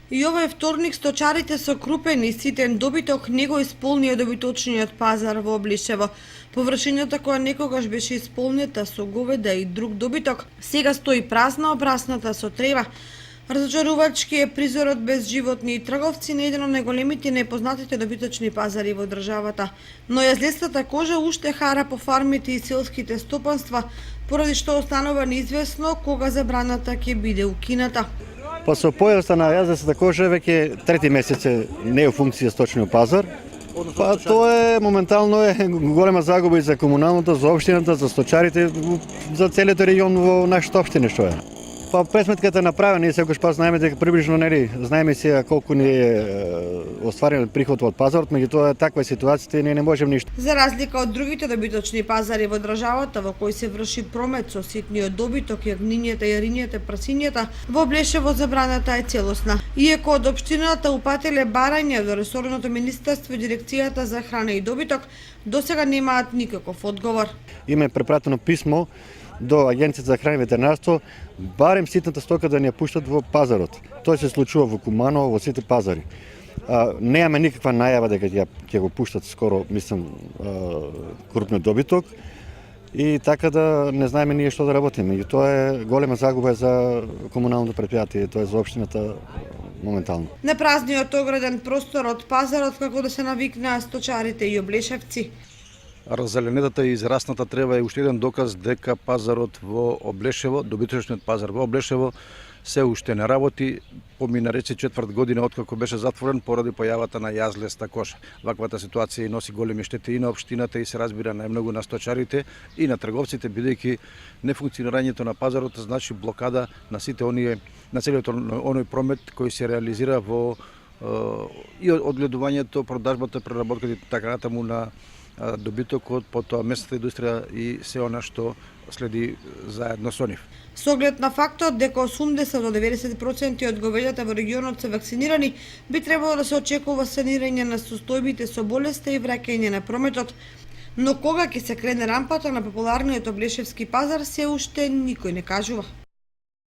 И овој вторник сточарите со крупен и ситен добиток не го исполнија добиточниот пазар во Облишево. Површината која некогаш беше исполнета со говеда и друг добиток, сега стои празна, обрасната со трева. Разочарувачки е призорот без животни и трговци на еден од најголемите и непознатите добиточни пазари во државата. Но јазлестата кожа уште хара по фармите и селските стопанства, поради што останува неизвестно кога забраната ќе биде укината. Па со појавата на јазлестата кожа веќе трети месец не е у функција сточниот пазар. Па тоа е моментално голема загуба и за комуналното, за општината, за сточарите, за целиот регион во нашата општина што е. Па пресметката е направена, ние секогаш па знаеме дека приближно знаеме сега колку ни е остварен приход од пазарот, меѓутоа таква е ситуацијата и ние не можеме ништо. За разлика од другите добиточни пазари во државата во кои се врши промет со ситниот добиток, јагнињата, јарињата, прасињата, во Облешево забраната е целосна. Иако од општината упателе барања до ресорното министерство и дирекцијата за храна и добиток, досега немаат никаков одговор. Има препратено писмо до Агенцијата за храна и ветеринарство, барем ситната стока да ни ја пуштат во пазарот. Тоа се случува во Куманово, во сите пазари. Немаме никаква најава дека ќе го пуштат скоро, мислам, крупниот добиток. И така да не знаеме ние што да работиме. И тоа е голема загуба за комуналното предпријатие, тоа е за општината моментално. На празниот ограден простор од пазарот како да се навикнаа сточарите и облешевци. Раззеленетата и израсната трева е уште еден доказ дека пазарот во Облешево, добиточниот пазар во Облешево, се уште не работи. Помина рече четврт година откако беше затворен поради појавата на јазлеста коша. Ваквата ситуација носи големи штети и на општината и се разбира најмногу на сточарите и на трговците, бидејќи нефункционирањето на пазарот значи блокада на сите на целиот оној промет кој се реализира во и одгледувањето, продажбата, преработката и така натаму на добитокот, потоа местната индустрија и се она што следи заедно со нив. Со оглед на фактот дека 80 до 90% од говеѓата во регионот се вакцинирани, би требало да се очекува санирање на состојбите со болеста и враќање на прометот. Но кога ќе се крене рампата на популарниот облешевски пазар, се уште никој не кажува.